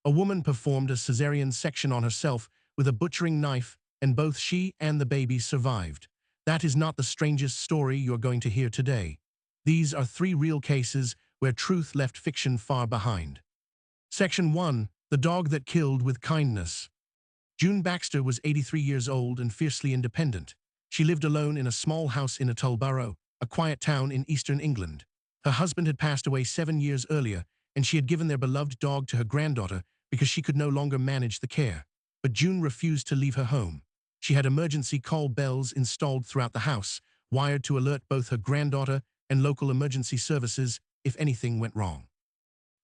A woman performed a cesarean section on herself with a butchering knife, and both she and the baby survived. That is not the strangest story you're going to hear today. These are 3 real cases where truth left fiction far behind. Section 1. The Dog That Killed with Kindness. June Baxter was 83 years old and fiercely independent. She lived alone in a small house in Atulborough, a quiet town in eastern England. Her husband had passed away 7 years earlier, and she had given their beloved dog to her granddaughter because she could no longer manage the care. But June refused to leave her home. She had emergency call bells installed throughout the house, wired to alert both her granddaughter and local emergency services if anything went wrong.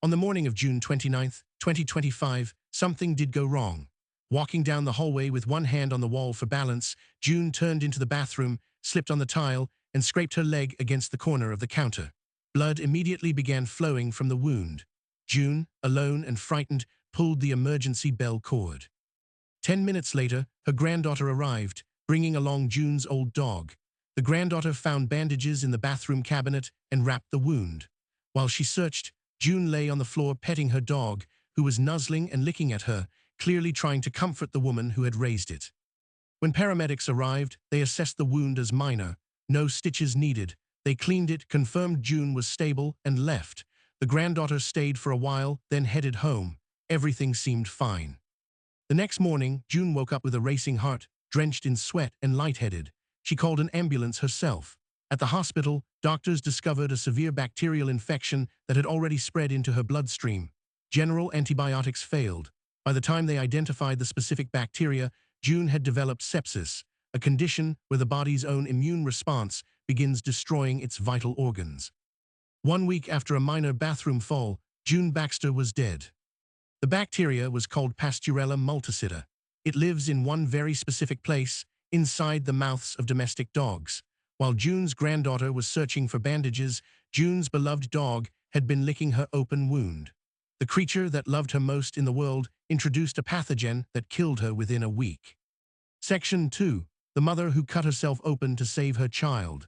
On the morning of June 29, 2025, something did go wrong. Walking down the hallway with one hand on the wall for balance, June turned into the bathroom, slipped on the tile, and scraped her leg against the corner of the counter. Blood immediately began flowing from the wound. June, alone and frightened, pulled the emergency bell cord. 10 minutes later, her granddaughter arrived, bringing along June's old dog. The granddaughter found bandages in the bathroom cabinet and wrapped the wound. While she searched, June lay on the floor petting her dog, who was nuzzling and licking at her, clearly trying to comfort the woman who had raised it. When paramedics arrived, they assessed the wound as minor, no stitches needed. They cleaned it, confirmed June was stable, and left. The granddaughter stayed for a while, then headed home. Everything seemed fine. The next morning, June woke up with a racing heart, drenched in sweat and lightheaded. She called an ambulance herself. At the hospital, doctors discovered a severe bacterial infection that had already spread into her bloodstream. General antibiotics failed. By the time they identified the specific bacteria, June had developed sepsis, a condition where the body's own immune response begins destroying its vital organs. 1 week after a minor bathroom fall, June Baxter was dead. The bacteria was called Pasteurella multicida. It lives in one very specific place, inside the mouths of domestic dogs. While June's granddaughter was searching for bandages, June's beloved dog had been licking her open wound. The creature that loved her most in the world introduced a pathogen that killed her within a week. Section 2. The Mother Who Cut Herself Open to Save Her Child.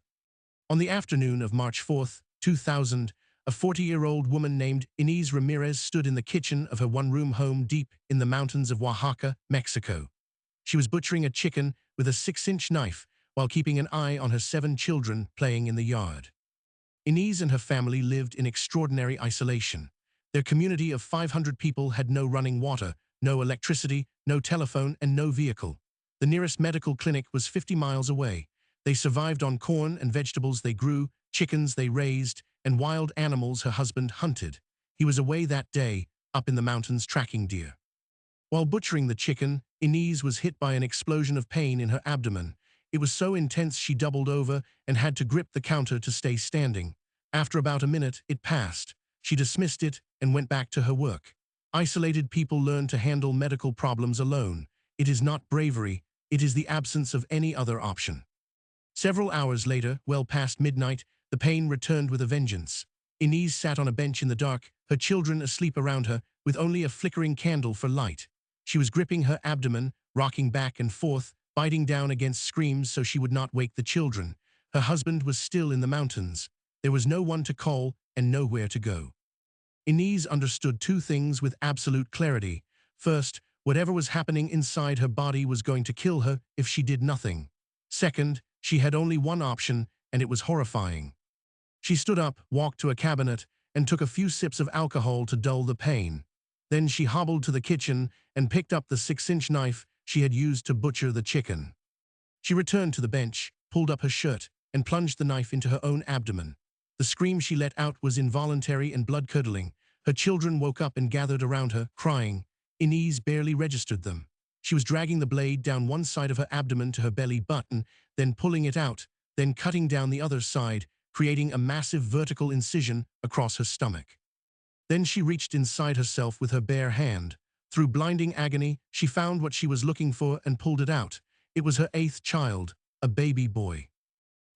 On the afternoon of March 4, 2000, a 40-year-old woman named Inez Ramirez stood in the kitchen of her one-room home deep in the mountains of Oaxaca, Mexico. She was butchering a chicken with a 6-inch knife while keeping an eye on her 7 children playing in the yard. Inez and her family lived in extraordinary isolation. Their community of 500 people had no running water, no electricity, no telephone, and no vehicle. The nearest medical clinic was 50 miles away. They survived on corn and vegetables they grew, chickens they raised, and wild animals her husband hunted. He was away that day, up in the mountains tracking deer. While butchering the chicken, Inez was hit by an explosion of pain in her abdomen. It was so intense she doubled over and had to grip the counter to stay standing. After about a minute, it passed. She dismissed it and went back to her work. Isolated people learn to handle medical problems alone. It is not bravery, it is the absence of any other option. Several hours later, well past midnight, the pain returned with a vengeance. Inez sat on a bench in the dark, her children asleep around her, with only a flickering candle for light. She was gripping her abdomen, rocking back and forth, biting down against screams so she would not wake the children. Her husband was still in the mountains. There was no one to call and nowhere to go. Inez understood 2 things with absolute clarity. First, whatever was happening inside her body was going to kill her if she did nothing. Second, she had only one option, and it was horrifying. She stood up, walked to a cabinet, and took a few sips of alcohol to dull the pain. Then she hobbled to the kitchen and picked up the 6-inch knife she had used to butcher the chicken. She returned to the bench, pulled up her shirt, and plunged the knife into her own abdomen. The scream she let out was involuntary and blood-curdling. Her children woke up and gathered around her, crying. Inez barely registered them. She was dragging the blade down one side of her abdomen to her belly button, then pulling it out, then cutting down the other side, creating a massive vertical incision across her stomach. Then she reached inside herself with her bare hand. Through blinding agony, she found what she was looking for and pulled it out. It was her 8th child, a baby boy.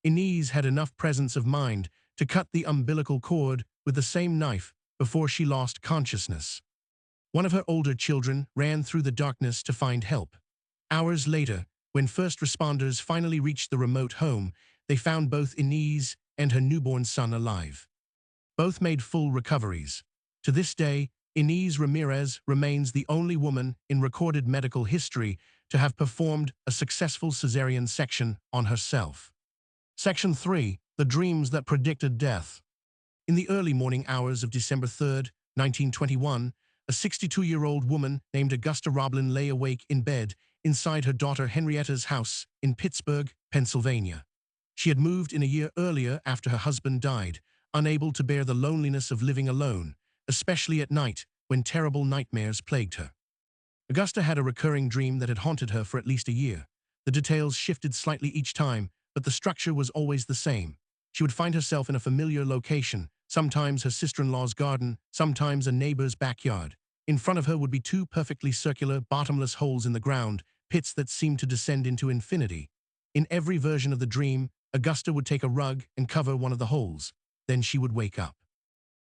Inez had enough presence of mind to cut the umbilical cord with the same knife before she lost consciousness. One of her older children ran through the darkness to find help. Hours later, when first responders finally reached the remote home, they found both Inez and her newborn son alive. Both made full recoveries. To this day, Inez Ramirez remains the only woman in recorded medical history to have performed a successful cesarean section on herself. Section 3. The Dreams That Predicted Death. In the early morning hours of December 3, 1921, a 62-year-old woman named Augusta Roblin lay awake in bed inside her daughter Henrietta's house in Pittsburgh, Pennsylvania. She had moved in a year earlier after her husband died, unable to bear the loneliness of living alone, especially at night when terrible nightmares plagued her. Augusta had a recurring dream that had haunted her for at least a year. The details shifted slightly each time, but the structure was always the same. She would find herself in a familiar location, sometimes her sister-in-law's garden, sometimes a neighbor's backyard. In front of her would be two perfectly circular, bottomless holes in the ground, pits that seemed to descend into infinity. In every version of the dream, Augusta would take a rug and cover one of the holes. Then she would wake up.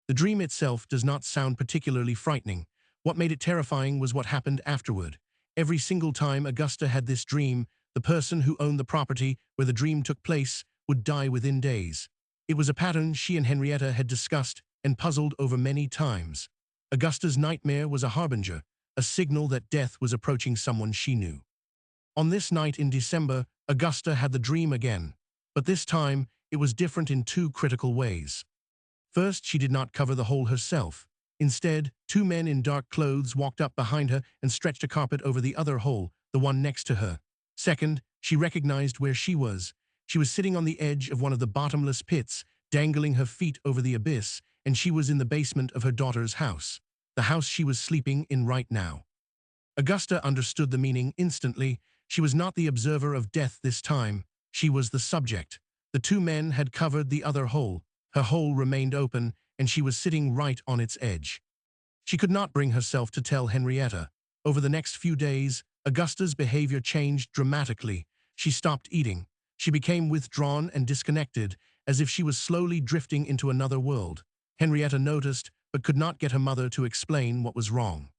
The dream itself does not sound particularly frightening. What made it terrifying was what happened afterward. Every single time Augusta had this dream, the person who owned the property where the dream took place would die within days. It was a pattern she and Henrietta had discussed and puzzled over many times. Augusta's nightmare was a harbinger, a signal that death was approaching someone she knew. On this night in December, Augusta had the dream again, but this time it was different in two critical ways. First, she did not cover the hole herself. Instead, two men in dark clothes walked up behind her and stretched a carpet over the other hole, the one next to her. Second, she recognized where she was. She was sitting on the edge of one of the bottomless pits, dangling her feet over the abyss, and she was in the basement of her daughter's house, the house she was sleeping in right now. Augusta understood the meaning instantly. She was not the observer of death this time. She was the subject. The two men had covered the other hole. Her hole remained open, and she was sitting right on its edge. She could not bring herself to tell Henrietta. Over the next few days, Augusta's behavior changed dramatically. She stopped eating. She became withdrawn and disconnected, as if she was slowly drifting into another world. Henrietta noticed, but could not get her mother to explain what was wrong.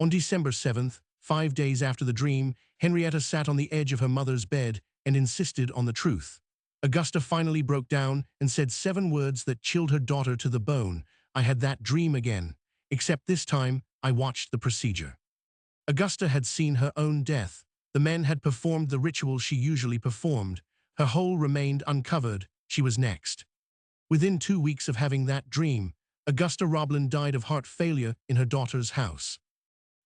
On December 7th, 5 days after the dream, Henrietta sat on the edge of her mother's bed and insisted on the truth. Augusta finally broke down and said 7 words that chilled her daughter to the bone. "I had that dream again, except this time I watched the procedure." Augusta had seen her own death. The men had performed the ritual she usually performed. Her hole remained uncovered. She was next. Within 2 weeks of having that dream, Augusta Roblin died of heart failure in her daughter's house.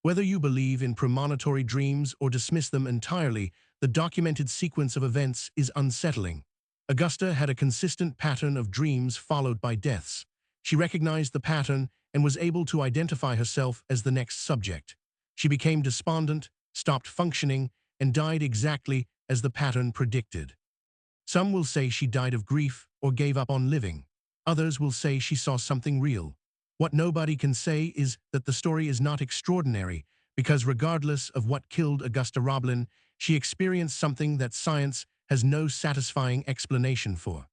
Whether you believe in premonitory dreams or dismiss them entirely, the documented sequence of events is unsettling. Augusta had a consistent pattern of dreams followed by deaths. She recognized the pattern and was able to identify herself as the next subject. She became despondent, stopped functioning, and died exactly as the pattern predicted. Some will say she died of grief or gave up on living. Others will say she saw something real. What nobody can say is that the story is not extraordinary, because regardless of what killed Augusta Roblin, she experienced something that science has no satisfying explanation for.